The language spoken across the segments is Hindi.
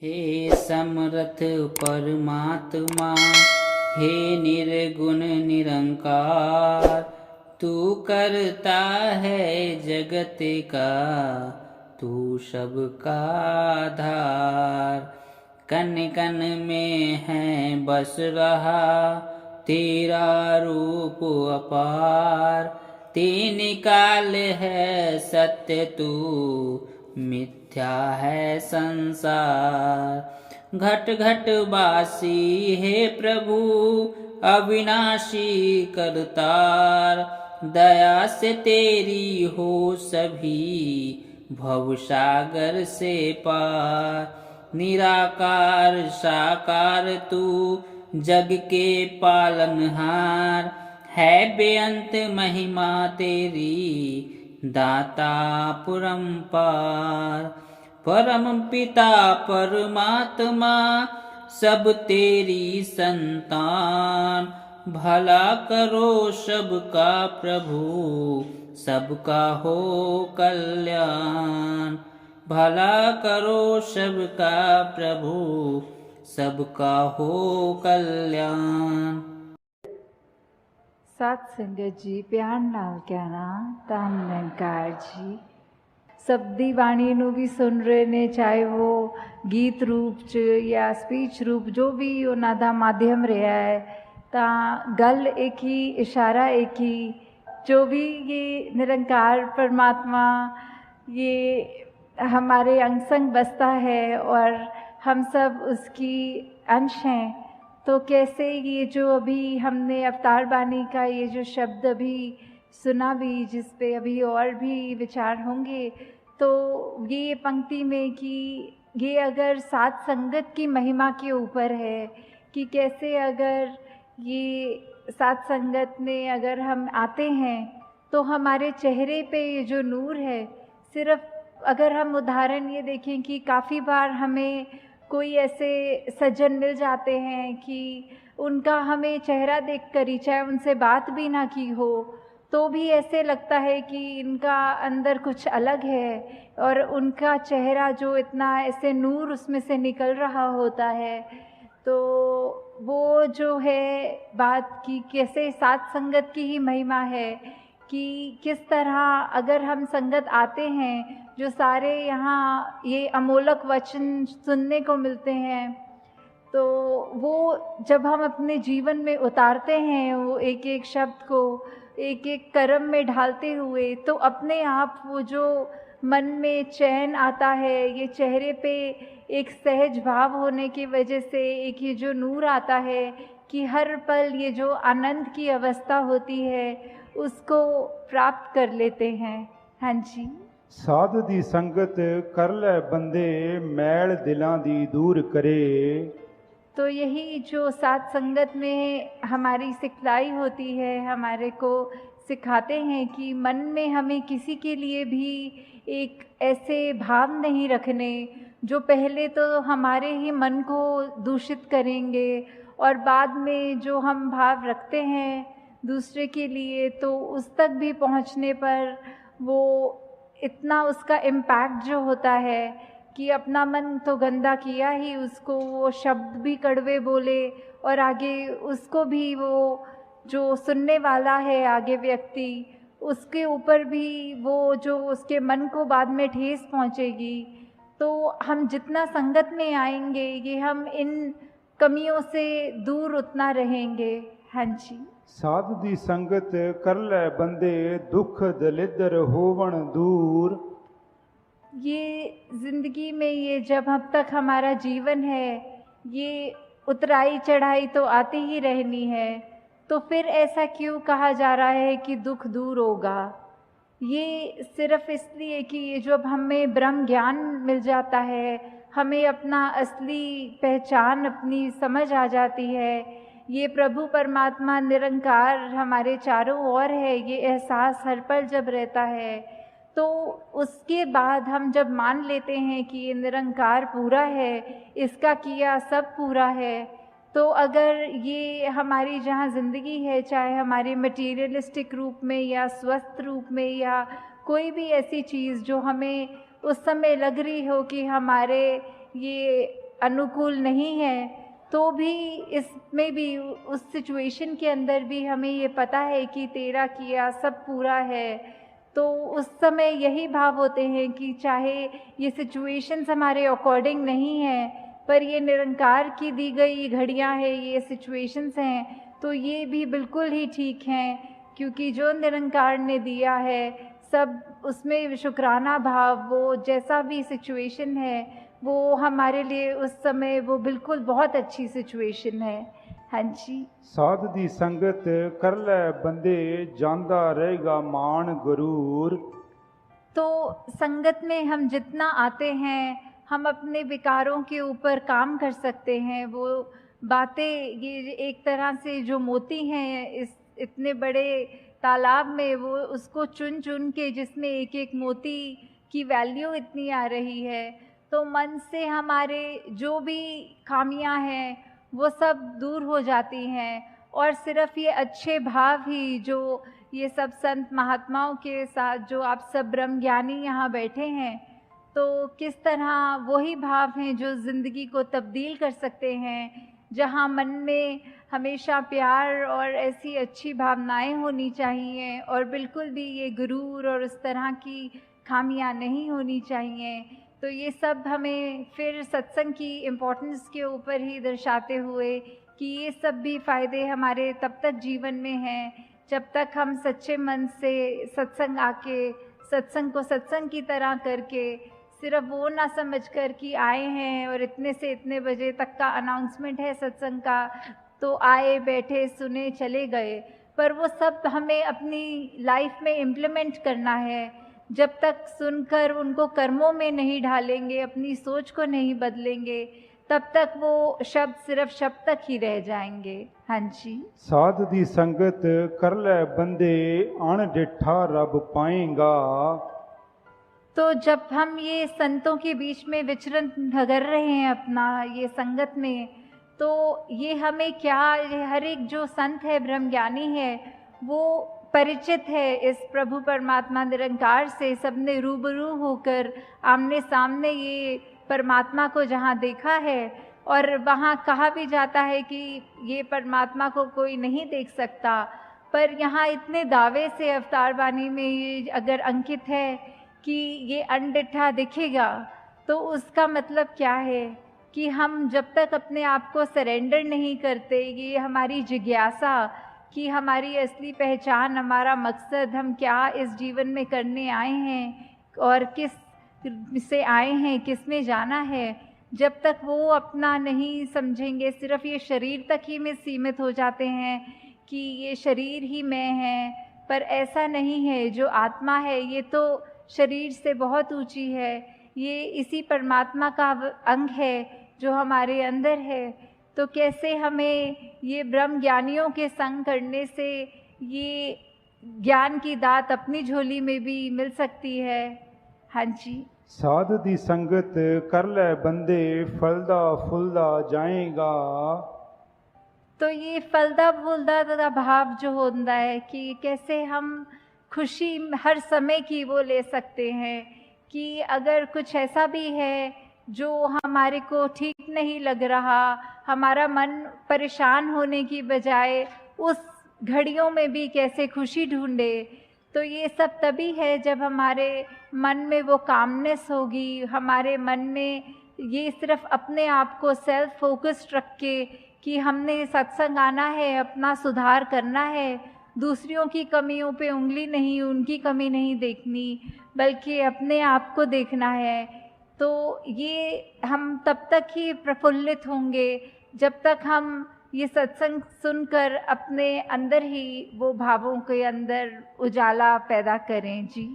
हे समर्थ परमात्मा, हे निर्गुण निरंकार, तू करता है जगत का, तू सबका आधार। कण कण में है बस रहा तेरा रूप अपार, तीन काल है सत्य तू, मिथ्या है संसार। घट घट वासी हे प्रभु, अविनाशी करतार, दया से तेरी हो सभी भवसागर से पार। निराकार साकार तू जग के पालनहार, है बेअंत महिमा तेरी दाता परम्पार। परम पिता परमात्मा सब तेरी संतान, भला करो सबका प्रभु, सबका हो कल्याण। भला करो सबका प्रभु, सबका हो कल्याण। सात संगत जी प्यार नाल कहना धन निरंकार जी। शब्दी बाणी ਨੂੰ ਵੀ ਸੁਣ ਰਹੇ ਨੇ, ਚਾਹੇ ਉਹ ਗੀਤ ਰੂਪ 'ਚ ਜਾਂ ਸਪੀਚ ਰੂਪ, ਜੋ ਵੀ ਉਹਨਾਂ ਦਾ ਮਾਧਿਅਮ ਰਿਹਾ ਹੈ, ਤਾਂ ਗੱਲ ਇੱਕ ਹੀ, इशारा एक ही। जो भी ये निरंकार परमात्मा ये हमारे अंग संग बसता है और हम सब उसकी अंश हैं, तो कैसे ये जो अभी हमने अवतार बानी का ये जो शब्द अभी सुना भी, जिस पे अभी और भी विचार होंगे, तो ये पंक्ति में कि ये अगर सात संगत की महिमा के ऊपर है कि कैसे अगर ये सात संगत में अगर हम आते हैं तो हमारे चेहरे पे ये जो नूर है, सिर्फ अगर हम उदाहरण ये देखें कि काफ़ी बार हमें कोई ऐसे सज्जन मिल जाते हैं कि उनका हमें चेहरा देखकर ही, चाहे उनसे बात भी ना की हो, तो भी ऐसे लगता है कि इनका अंदर कुछ अलग है और उनका चेहरा जो इतना ऐसे नूर उसमें से निकल रहा होता है। तो वो जो है बात कि कैसे सात संगत की ही महिमा है कि किस तरह अगर हम संगत आते हैं, जो सारे यहाँ ये अमोलक वचन सुनने को मिलते हैं, तो वो जब हम अपने जीवन में उतारते हैं, वो एक एक शब्द को एक एक कर्म में ढालते हुए, तो अपने आप वो जो मन में चैन आता है, ये चेहरे पे एक सहज भाव होने की वजह से एक ये जो नूर आता है कि हर पल ये जो आनंद की अवस्था होती है उसको प्राप्त कर लेते हैं। हाँ जी। साध दी संगत कर ले बंदे, मैल दिलां दी दूर करे। तो यही जो सात संगत में हमारी सिखलाई होती है, हमारे को सिखाते हैं कि मन में हमें किसी के लिए भी एक ऐसे भाव नहीं रखने जो पहले तो हमारे ही मन को दूषित करेंगे, और बाद में जो हम भाव रखते हैं दूसरे के लिए, तो उस तक भी पहुंचने पर वो इतना उसका इम्पैक्ट जो होता है कि अपना मन तो गंदा किया ही, उसको वो शब्द भी कड़वे बोले और आगे उसको भी वो जो सुनने वाला है आगे व्यक्ति, उसके ऊपर भी वो जो उसके मन को बाद में ठेस पहुंचेगी। तो हम जितना संगत में आएंगे, ये हम इन कमियों से दूर उतना रहेंगे। हाँ जी। साध दी संगत कर ले बंदे, दुख दलिदर होवन दूर। ये ज़िंदगी में ये जब अब तक हमारा जीवन है, ये उतराई चढ़ाई तो आती ही रहनी है, तो फिर ऐसा क्यों कहा जा रहा है कि दुख दूर होगा? ये सिर्फ इसलिए कि ये जब हमें ब्रह्म ज्ञान मिल जाता है, हमें अपना असली पहचान अपनी समझ आ जाती है, ये प्रभु परमात्मा निरंकार हमारे चारों ओर है, ये एहसास हर पल जब रहता है, तो उसके बाद हम जब मान लेते हैं कि ये निरंकार पूरा है, इसका किया सब पूरा है, तो अगर ये हमारी जहाँ ज़िंदगी है, चाहे हमारे मटीरियलिस्टिक रूप में या स्वस्थ रूप में या कोई भी ऐसी चीज़ जो हमें उस समय लग रही हो कि हमारे ये अनुकूल नहीं है, तो भी इसमें भी उस सिचुएशन के अंदर भी हमें ये पता है कि तेरा किया सब पूरा है। तो उस समय यही भाव होते हैं कि चाहे ये सिचुएशंस हमारे अकॉर्डिंग नहीं है, पर ये निरंकार की दी गई घड़ियां हैं, ये सिचुएशंस हैं, तो ये भी बिल्कुल ही ठीक हैं, क्योंकि जो निरंकार ने दिया है सब उसमें शुक्राना भाव, वो जैसा भी सिचुएशन है वो हमारे लिए उस समय वो बिल्कुल बहुत अच्छी सिचुएशन है। हाँ जी। साध दी संगत कर ले बंदे जांदा रहेगा मान गरूर। तो संगत में हम जितना आते हैं हम अपने विकारों के ऊपर काम कर सकते हैं। वो बातें ये एक तरह से जो मोती हैं इस इतने बड़े तालाब में, वो उसको चुन चुन के जिसमें एक एक मोती की वैल्यू इतनी आ रही है, तो मन से हमारे जो भी खामियां हैं वो सब दूर हो जाती हैं। और सिर्फ ये अच्छे भाव ही जो ये सब संत महात्माओं के साथ जो आप सब ब्रह्म ज्ञानी यहाँ बैठे हैं, तो किस तरह वही भाव हैं जो ज़िंदगी को तब्दील कर सकते हैं। जहाँ मन में हमेशा प्यार और ऐसी अच्छी भावनाएं होनी चाहिए और बिल्कुल भी ये गुरूर और उस तरह की खामियां नहीं होनी चाहिए। तो ये सब हमें फिर सत्संग की इम्पोर्टेंस के ऊपर ही दर्शाते हुए कि ये सब भी फ़ायदे हमारे तब तक जीवन में हैं जब तक हम सच्चे मन से सत्संग आके सत्संग को सत्संग की तरह करके, सिर्फ वो ना समझकर कि आए हैं और इतने से इतने बजे तक का अनाउंसमेंट है सत्संग का, तो आए बैठे सुने चले गए, पर वो सब हमें अपनी लाइफ में इम्प्लीमेंट करना है। जब तक सुनकर उनको कर्मों में नहीं ढालेंगे, अपनी सोच को नहीं बदलेंगे, तब तक वो शब्द सिर्फ शब्द तक ही रह जाएंगे। हाँ जी। साध दी संगत कर ले बंदे अण डिठा रब पाएगा। तो जब हम ये संतों के बीच में विचरण कर रहे हैं अपना ये संगत में, तो ये हमें क्या, हर एक जो संत है ब्रह्मज्ञानी है वो परिचित है इस प्रभु परमात्मा निरंकार से। सबने रूबरू होकर आमने सामने ये परमात्मा को जहाँ देखा है, और वहाँ कहा भी जाता है कि ये परमात्मा को कोई नहीं देख सकता, पर यहाँ इतने दावे से अवतार वाणी में ये अगर अंकित है कि ये अनडिठा दिखेगा, तो उसका मतलब क्या है कि हम जब तक अपने आप को सरेंडर नहीं करते, ये हमारी जिज्ञासा कि हमारी असली पहचान, हमारा मकसद, हम क्या इस जीवन में करने आए हैं और किस से आए हैं, किस में जाना है, जब तक वो अपना नहीं समझेंगे, सिर्फ ये शरीर तक ही में सीमित हो जाते हैं कि ये शरीर ही मैं है, पर ऐसा नहीं है। जो आत्मा है ये तो शरीर से बहुत ऊंची है, ये इसी परमात्मा का अंग है जो हमारे अंदर है। तो कैसे हमें ये ब्रह्म ज्ञानियों के संग करने से ये ज्ञान की दात अपनी झोली में भी मिल सकती है। हाँ जी। साध दी संगत कर ले बंदे फलदा फुलदा जाएगा। तो ये फलदा फुलदा का भाव जो होता है कि कैसे हम खुशी हर समय की वो ले सकते हैं कि अगर कुछ ऐसा भी है जो हमारे को ठीक नहीं लग रहा, हमारा मन परेशान होने की बजाय उस घड़ियों में भी कैसे खुशी ढूंढे। तो ये सब तभी है जब हमारे मन में वो कामनेस होगी, हमारे मन में ये सिर्फ अपने आप को सेल्फ फोकस्ड रख के कि हमने सत्संग आना है, अपना सुधार करना है, दूसरों की कमियों पे उंगली नहीं, उनकी कमी नहीं देखनी, बल्कि अपने आप को देखना है। तो ये हम तब तक ही प्रफुल्लित होंगे जब तक हम ये सत्संग सुनकर अपने अंदर ही वो भावों के अंदर उजाला पैदा करें। जी।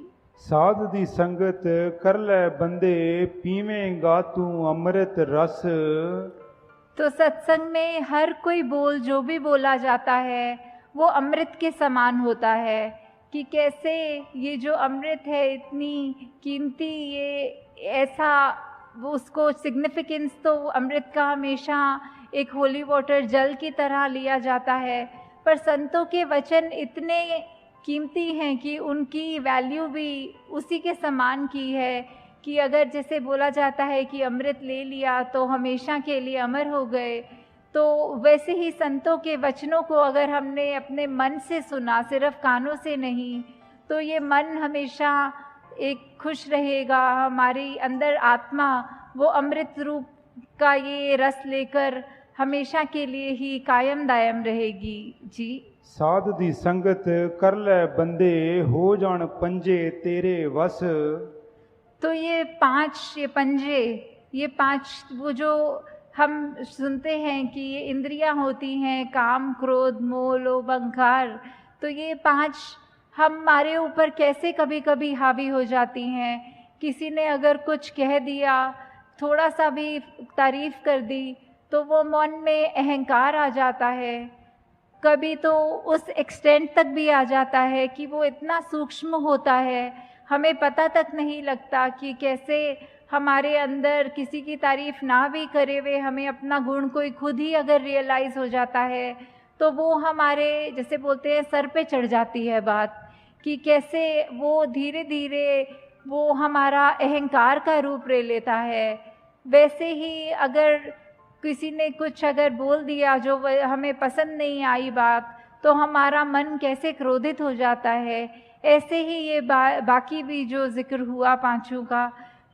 साध दी संगत कर ले बंदे पीवेंगा तू अमृत रस। तो सत्संग में हर कोई बोल जो भी बोला जाता है वो अमृत के समान होता है कि कैसे ये जो अमृत है इतनी कीमती, ये ऐसा वो उसको सिग्निफिकेंस तो अमृत का हमेशा एक होली वाटर जल की तरह लिया जाता है, पर संतों के वचन इतने कीमती हैं कि उनकी वैल्यू भी उसी के समान की है कि अगर जैसे बोला जाता है कि अमृत ले लिया तो हमेशा के लिए अमर हो गए, तो वैसे ही संतों के वचनों को अगर हमने अपने मन से सुना, सिर्फ कानों से नहीं, तो ये मन हमेशा एक खुश रहेगा, हमारी अंदर आत्मा वो अमृत रूप का ये रस लेकर हमेशा के लिए ही कायम दायम रहेगी। जी। साध दी संगत कर ले बंदे, हो जान पंजे तेरे वस। तो ये पंजे, ये 5 वो जो हम सुनते हैं कि ये इंद्रियां होती हैं, काम, क्रोध, मोह, लोभ, अहंकार, तो ये 5 हमारे ऊपर कैसे कभी कभी हावी हो जाती हैं। किसी ने अगर कुछ कह दिया, थोड़ा सा भी तारीफ कर दी, तो वो मन में अहंकार आ जाता है। कभी तो उस एक्सटेंट तक भी आ जाता है कि वो इतना सूक्ष्म होता है, हमें पता तक नहीं लगता कि कैसे हमारे अंदर किसी की तारीफ ना भी करे हुए हमें अपना गुण कोई खुद ही अगर रियलाइज हो जाता है, तो वो हमारे जैसे बोलते हैं सर पे चढ़ जाती है बात, कि कैसे वो धीरे धीरे वो हमारा अहंकार का रूप ले लेता है। वैसे ही अगर किसी ने कुछ अगर बोल दिया जो हमें पसंद नहीं आई बात, तो हमारा मन कैसे क्रोधित हो जाता है। ऐसे ही ये बाकी भी जो जिक्र हुआ 5 का,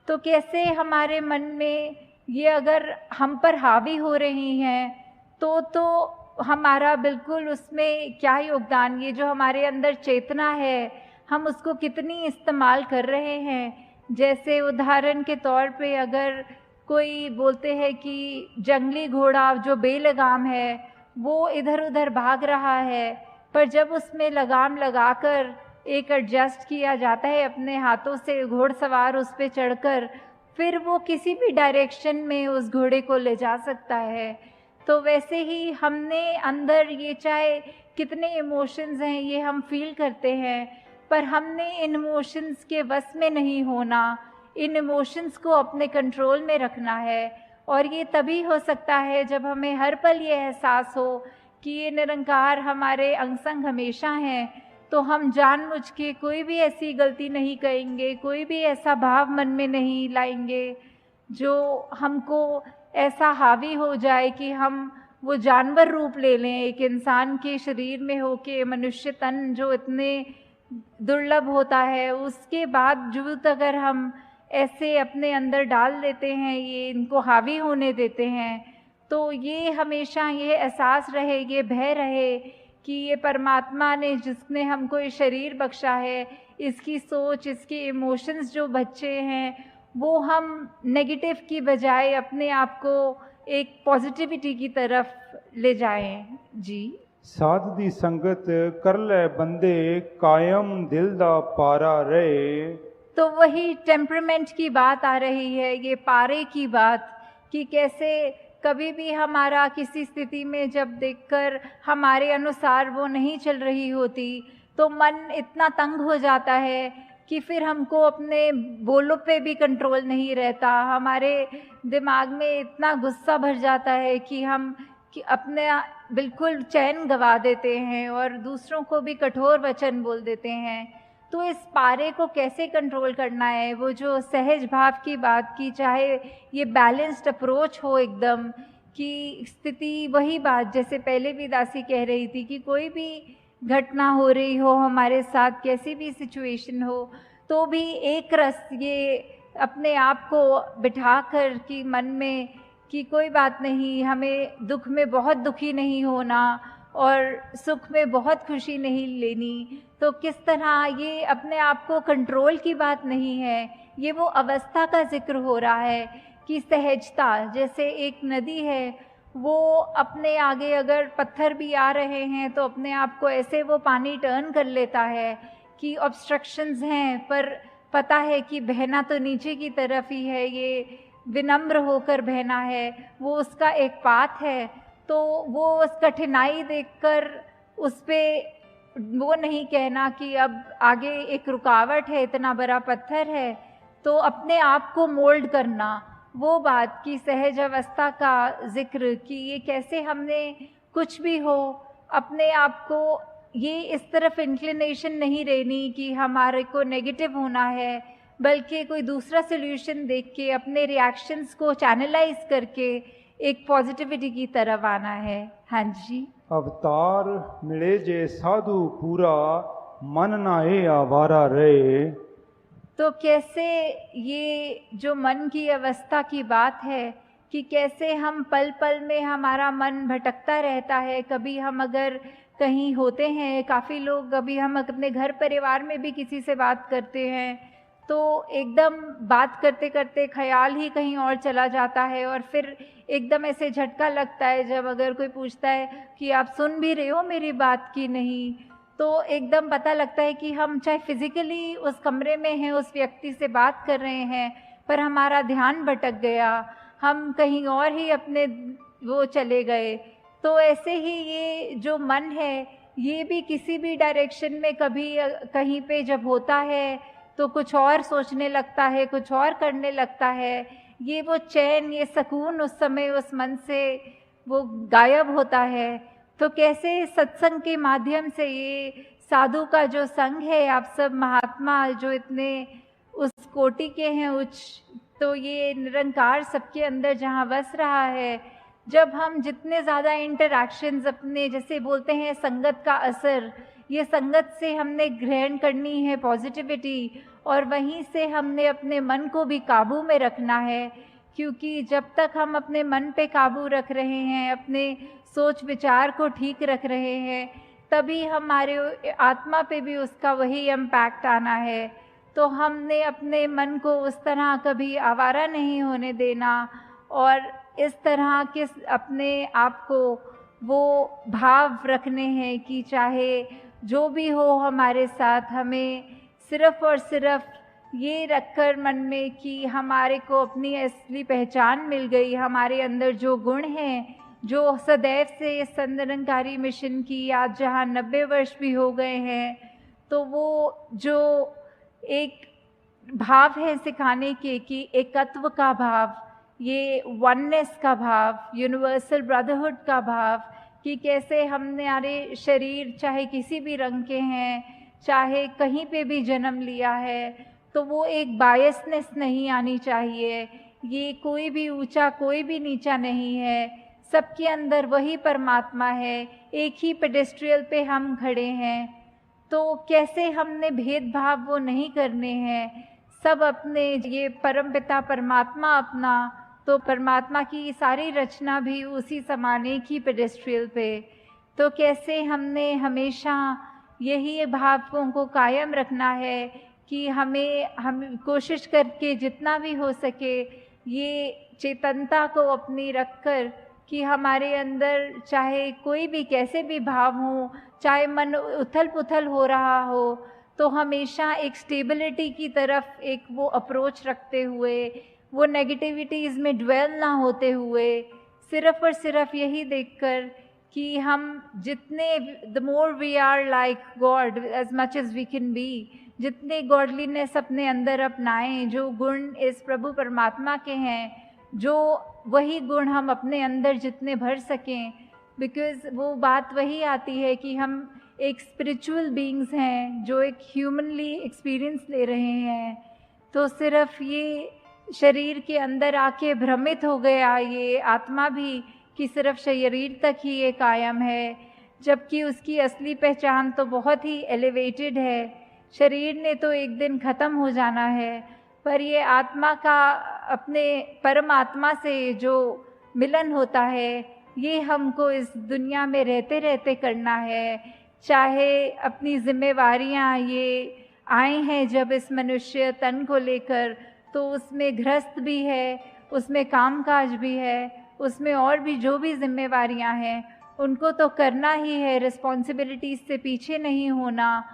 तो कैसे हमारे मन में ये अगर हम पर हावी हो रही हैं, तो हमारा बिल्कुल उसमें क्या योगदान, ये जो हमारे अंदर चेतना है हम उसको कितनी इस्तेमाल कर रहे हैं। जैसे उदाहरण के तौर पे अगर कोई बोलते हैं कि जंगली घोड़ा जो बेलगाम है वो इधर उधर भाग रहा है, पर जब उसमें लगाम लगाकर एक एडजस्ट किया जाता है अपने हाथों से, घोड़सवार उस पे चढ़कर फिर वो किसी भी डायरेक्शन में उस घोड़े को ले जा सकता है। तो वैसे ही हमने अंदर ये चाहे कितने इमोशंस हैं ये हम फील करते हैं, पर हमने इन इमोशंस के वश में नहीं होना, इन इमोशंस को अपने कंट्रोल में रखना है। और ये तभी हो सकता है जब हमें हर पल ये एहसास हो कि ये निरंकार हमारे अंग संग हमेशा हैं, तो हम जानबूझ के कोई भी ऐसी गलती नहीं करेंगे, कोई भी ऐसा भाव मन में नहीं लाएंगे जो हमको ऐसा हावी हो जाए कि हम वो जानवर रूप ले लें, एक इंसान के शरीर में होके मनुष्य तन जो इतने दुर्लभ होता है, उसके बावजूद अगर हम ऐसे अपने अंदर डाल देते हैं, ये इनको हावी होने देते हैं, तो ये हमेशा ये एहसास रहे, ये भय रहे कि ये परमात्मा ने जिसने हमको ये शरीर बख्शा है, इसकी सोच, इसके इमोशंस जो बच्चे हैं, वो हम नेगेटिव की बजाय अपने आप को एक पॉजिटिविटी की तरफ ले जाएं। जी। साध दी संगत कर ले बंदे, कायम दिल दा पारा रहे। तो वही टेम्परामेंट की बात आ रही है, ये पारे की बात, कि कैसे कभी भी हमारा किसी स्थिति में जब देखकर हमारे अनुसार वो नहीं चल रही होती, तो मन इतना तंग हो जाता है कि फिर हमको अपने बोलों पे भी कंट्रोल नहीं रहता, हमारे दिमाग में इतना गुस्सा भर जाता है कि हम अपने बिल्कुल चैन गवा देते हैं और दूसरों को भी कठोर वचन बोल देते हैं। तो इस पारे को कैसे कंट्रोल करना है, वो जो सहज भाव की बात की, चाहे ये बैलेंस्ड अप्रोच हो एकदम, कि स्थिति वही बात जैसे पहले भी दासी कह रही थी कि कोई भी घटना हो रही हो हमारे साथ, कैसी भी सिचुएशन हो, तो भी एक रस ये अपने आप को बिठाकर कि मन में कि कोई बात नहीं, हमें दुख में बहुत दुखी नहीं होना और सुख में बहुत खुशी नहीं लेनी। तो किस तरह ये अपने आप को कंट्रोल की बात नहीं है, ये वो अवस्था का जिक्र हो रहा है कि सहजता, जैसे एक नदी है, वो अपने आगे अगर पत्थर भी आ रहे हैं तो अपने आप को ऐसे वो पानी टर्न कर लेता है कि ऑब्स्ट्रक्शंस हैं, पर पता है कि बहना तो नीचे की तरफ ही है, ये विनम्र होकर बहना है, वो उसका एक पाथ है। तो वो उस कठिनाई देखकर उस पे वो नहीं कहना कि अब आगे एक रुकावट है, इतना बड़ा पत्थर है, तो अपने आप को मोल्ड करना, वो बात की सहज अवस्था का जिक्र कि ये कैसे हमने कुछ भी हो अपने आप को ये इस तरफ इंक्लिनेशन नहीं रहनी कि हमारे को नेगेटिव होना है, बल्कि कोई दूसरा सोल्यूशन देख के अपने रिएक्शंस को चैनलाइज करके एक पॉजिटिविटी की तरफ आना है। हाँ जी। अवतार मिले जे साधु पूरा, मन नाए आवारा रहे। तो कैसे ये जो मन की अवस्था की बात है कि कैसे हम पल पल में हमारा मन भटकता रहता है। कभी हम अगर कहीं होते हैं, काफ़ी लोग, अभी हम अपने घर परिवार में भी किसी से बात करते हैं तो एकदम बात करते करते ख्याल ही कहीं और चला जाता है, और फिर एकदम ऐसे झटका लगता है जब अगर कोई पूछता है कि आप सुन भी रहे हो मेरी बात की नहीं, तो एकदम पता लगता है कि हम चाहे फिजिकली उस कमरे में हैं, उस व्यक्ति से बात कर रहे हैं, पर हमारा ध्यान भटक गया, हम कहीं और ही अपने वो चले गए। तो ऐसे ही ये जो मन है ये भी किसी भी डायरेक्शन में कभी कहीं पे जब होता है तो कुछ और सोचने लगता है, कुछ और करने लगता है। ये वो चैन, ये सुकून उस समय उस मन से वो गायब होता है। तो कैसे सत्संग के माध्यम से ये साधु का जो संग है, आप सब महात्मा जो इतने उस कोटि के हैं उच्च, तो ये निरंकार सबके अंदर जहाँ बस रहा है, जब हम जितने ज़्यादा इंटरैक्शंस अपने, जैसे बोलते हैं संगत का असर, ये संगत से हमने ग्रहण करनी है पॉजिटिविटी, और वहीं से हमने अपने मन को भी काबू में रखना है। क्योंकि जब तक हम अपने मन पे काबू रख रहे हैं, अपने सोच विचार को ठीक रख रहे हैं, तभी हमारे आत्मा पे भी उसका वही इम्पैक्ट आना है। तो हमने अपने मन को उस तरह कभी आवारा नहीं होने देना, और इस तरह के अपने आप को वो भाव रखने हैं कि चाहे जो भी हो हमारे साथ, हमें सिर्फ और सिर्फ ये रखकर मन में कि हमारे को अपनी असली पहचान मिल गई, हमारे अंदर जो गुण हैं, जो सदैव से इस निरंकारी मिशन की आज जहाँ 90 वर्ष भी हो गए हैं, तो वो जो एक भाव है सिखाने के कि एकत्व का भाव, ये वननेस का भाव, यूनिवर्सल ब्रदरहुड का भाव, कि कैसे हमारे शरीर चाहे किसी भी रंग के हैं, चाहे कहीं पे भी जन्म लिया है, तो वो एक बायसनेस नहीं आनी चाहिए। ये कोई भी ऊंचा कोई भी नीचा नहीं है, सबके अंदर वही परमात्मा है, एक ही पेडेस्ट्रियल पे हम खड़े हैं। तो कैसे हमने भेदभाव वो नहीं करने हैं, सब अपने ये परमपिता परमात्मा अपना, तो परमात्मा की सारी रचना भी उसी समान एक ही पेडेस्ट्रियल पे। तो कैसे हमने हमेशा यही भावों को कायम रखना है कि हम कोशिश करके जितना भी हो सके ये चेतनता को अपनी रखकर कि हमारे अंदर चाहे कोई भी कैसे भी भाव हो, चाहे मन उथल पुथल हो रहा हो, तो हमेशा एक स्टेबिलिटी की तरफ एक वो अप्रोच रखते हुए, वो नेगेटिविटीज़ में ड्वेल ना होते हुए, सिर्फ और सिर्फ यही देखकर कि हम जितने the more we are like God as much as we can be, जितने गॉडलीनेस अपने अंदर अपनाएं, जो गुण इस प्रभु परमात्मा के हैं, जो वही गुण हम अपने अंदर जितने भर सकें, बिकॉज़ वो बात वही आती है कि हम एक स्पिरिचुअल बीइंग्स हैं जो एक ह्यूमनली एक्सपीरियंस ले रहे हैं। तो सिर्फ ये शरीर के अंदर आके भ्रमित हो गया ये आत्मा भी कि सिर्फ शरीर तक ही ये कायम है, जबकि उसकी असली पहचान तो बहुत ही एलिवेटेड है। शरीर ने तो एक दिन ख़त्म हो जाना है, पर ये आत्मा का अपने परमात्मा से जो मिलन होता है, ये हमको इस दुनिया में रहते रहते करना है। चाहे अपनी जिम्मेवारियाँ ये आए हैं जब इस मनुष्य तन को लेकर, तो उसमें गृहस्थ भी है, उसमें कामकाज भी है, उसमें और भी जो भी जिम्मेवारियां हैं उनको तो करना ही है, रिस्पॉन्सिबिलिटीज़ से पीछे नहीं होना।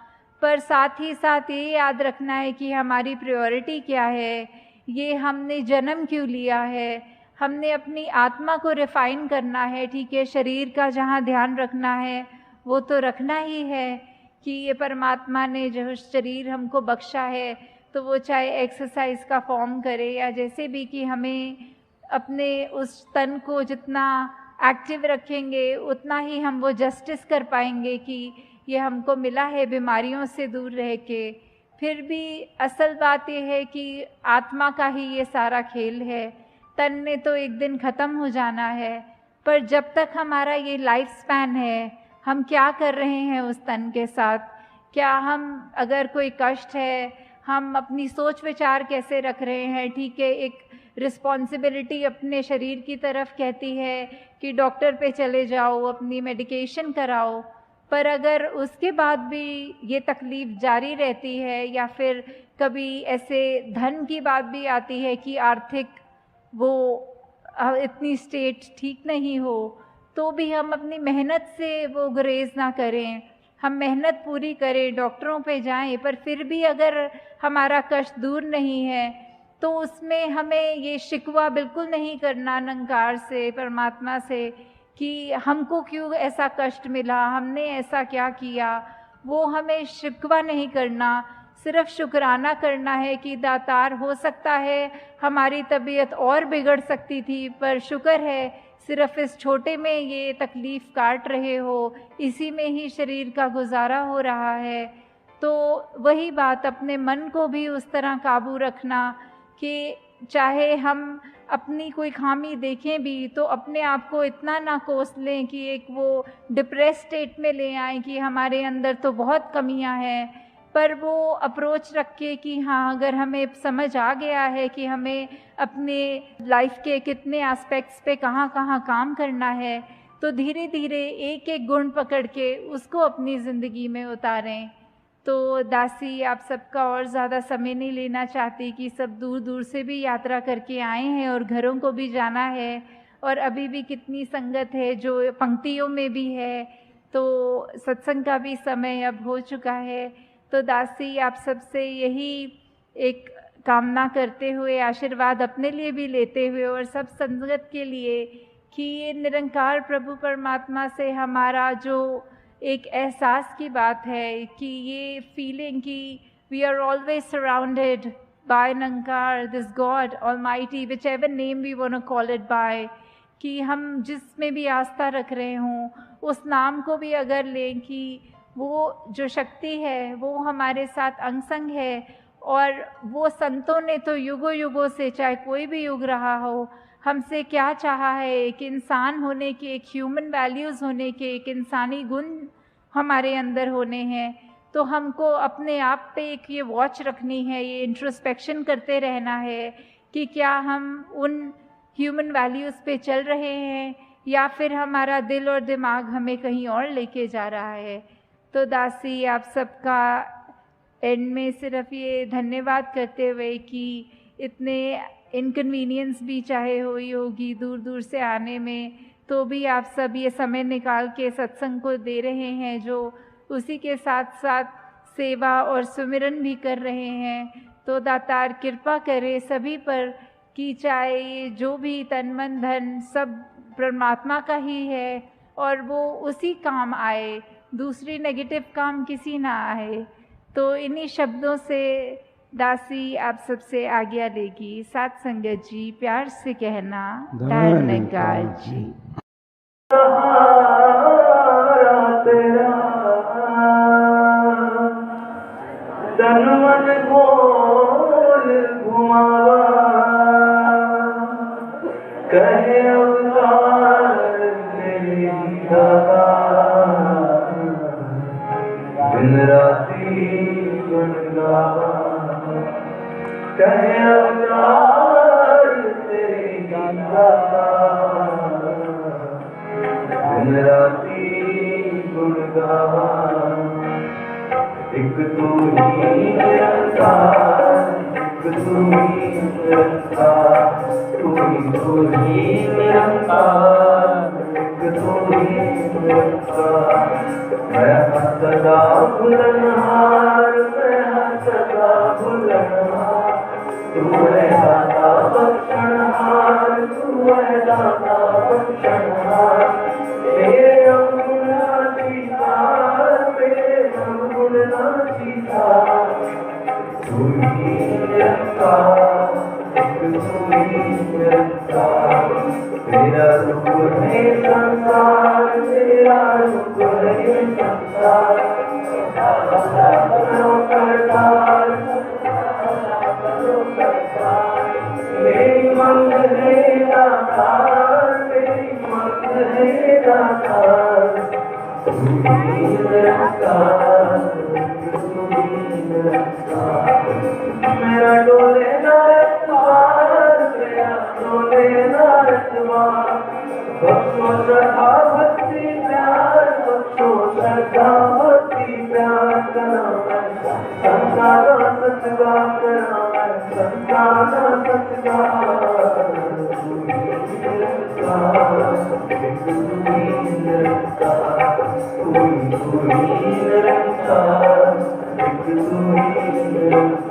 पर साथ ही साथ ये याद रखना है कि हमारी प्रायोरिटी क्या है, ये हमने जन्म क्यों लिया है, हमने अपनी आत्मा को रिफाइन करना है। ठीक है, शरीर का जहाँ ध्यान रखना है वो तो रखना ही है कि ये परमात्मा ने जो शरीर हमको बख्शा है, तो वो चाहे एक्सरसाइज का फॉर्म करे या जैसे भी, कि हमें अपने उस तन को जितना एक्टिव रखेंगे उतना ही हम वो जस्टिस कर पाएंगे कि ये हमको मिला है बीमारियों से दूर रह के। फिर भी असल बात ये है कि आत्मा का ही ये सारा खेल है। तन ने तो एक दिन ख़त्म हो जाना है, पर जब तक हमारा ये लाइफ स्पैन है, हम क्या कर रहे हैं उस तन के साथ? क्या हम, अगर कोई कष्ट है, हम अपनी सोच विचार कैसे रख रहे हैं? ठीक है, एक रिस्पॉन्सिबिलिटी अपने शरीर की तरफ कहती है कि डॉक्टर पे चले जाओ, अपनी मेडिकेशन कराओ, पर अगर उसके बाद भी ये तकलीफ़ जारी रहती है, या फिर कभी ऐसे धन की बात भी आती है कि आर्थिक वो इतनी स्टेट ठीक नहीं हो, तो भी हम अपनी मेहनत से वो गुरेज ना करें, हम मेहनत पूरी करें, डॉक्टरों पे जाएं, पर फिर भी अगर हमारा कष्ट दूर नहीं है तो उसमें हमें ये शिकवा बिल्कुल नहीं करना निरंकार से, परमात्मा से, कि हमको क्यों ऐसा कष्ट मिला, हमने ऐसा क्या किया। वो हमें शिकवा नहीं करना, सिर्फ शुक्राना करना है कि दातार, हो सकता है हमारी तबीयत और बिगड़ सकती थी, पर शुक्र है सिर्फ इस छोटे में ये तकलीफ़ काट रहे हो, इसी में ही शरीर का गुजारा हो रहा है। तो वही बात, अपने मन को भी उस तरह काबू रखना कि चाहे हम अपनी कोई खामी देखें भी तो अपने आप को इतना ना कोस लें कि एक वो डिप्रेस स्टेट में ले आएं कि हमारे अंदर तो बहुत कमियां हैं, पर वो अप्रोच रख के कि हाँ, अगर हमें समझ आ गया है कि हमें अपने लाइफ के कितने एस्पेक्ट्स पे कहाँ कहाँ काम करना है, तो धीरे धीरे एक एक गुण पकड़ के उसको अपनी ज़िंदगी में उतारें। तो दासी, आप सबका और ज़्यादा समय नहीं लेना चाहती कि सब दूर दूर से भी यात्रा करके आए हैं और घरों को भी जाना है, और अभी भी कितनी संगत है जो पंक्तियों में भी है, तो सत्संग का भी समय अब हो चुका है। तो दासी, आप सबसे यही एक कामना करते हुए, आशीर्वाद अपने लिए भी लेते हुए और सब संगत के लिए, कि ये निरंकार प्रभु परमात्मा से हमारा जो एक एहसास की बात है, कि ये फीलिंग कि we are always surrounded by Nirankar, this God almighty, which ever name we want to call it by, कि हम जिसमें भी आस्था रख रहे हों, उस नाम को भी अगर लें कि वो जो शक्ति है वो हमारे साथ अंग संग है, और वो संतों ने तो युगों युगों से, चाहे कोई भी युग रहा हो, हमसे क्या चाहा है, एक इंसान होने के, एक ह्यूमन वैल्यूज़ होने के, एक इंसानी गुण हमारे अंदर होने हैं। तो हमको अपने आप पे एक ये वॉच रखनी है, ये इंट्रोस्पेक्शन करते रहना है कि क्या हम उन ह्यूमन वैल्यूज़ पे चल रहे हैं, या फिर हमारा दिल और दिमाग हमें कहीं और लेके जा रहा है। तो दासी, आप सबका एंड में सिर्फ ये धन्यवाद करते हुए कि इतने इनकन्वीनियंस भी चाहे हुई होगी दूर दूर से आने में, तो भी आप सब ये समय निकाल के सत्संग को दे रहे हैं, जो उसी के साथ साथ सेवा और सुमिरन भी कर रहे हैं। तो दातार कृपा करे सभी पर कि चाहे ये जो भी तन मन धन सब परमात्मा का ही है, और वो उसी काम आए, दूसरी नेगेटिव काम किसी ना आए। तो इन्हीं शब्दों से दासी आप सबसे आज्ञा लेगी। साथ संगत जी, प्यार से कहना धन्यकार जी। तन मन खोल घुमावा, कहे अवतार तेरी दाता, दिन राती गुण गावा, कहे अवतार तेरी दाता, दिन राती गुण गावा। एक तू ही निरंकार, एक तू ही निरंकार, तू ही निरंकार, एक तू ही निरंकार। मैं सदा बुलंदहार, मैं सदा बुलंदहार, तू है दाता बख्शनहार, तू है दाता बख्शनहार। तेरे अवगुणा सीता, तेरे अवगुणा सीता, तू ही निरंकार, तू ही निरंकार। तेरा रूप है संसार, तेरा रूप है संसार, करो करतार, करो करतार। मेरी मंग है दातार, मेरी मंग है दातार। तू ही निरंकार, तू ही निरंकार। मेरा डोले ना रखवार, मेरा डोले ना रखवार। बख्शो श्रद्धा भक्ति प्यार, बख्शो श्रद्धा भक्ति प्यार। करा मैं संसार सतगा, करा मैं संसार सतगा। तू ही निरंकार, तू ही निरंकार, तू ही निरंकार, तू ही निरंकार।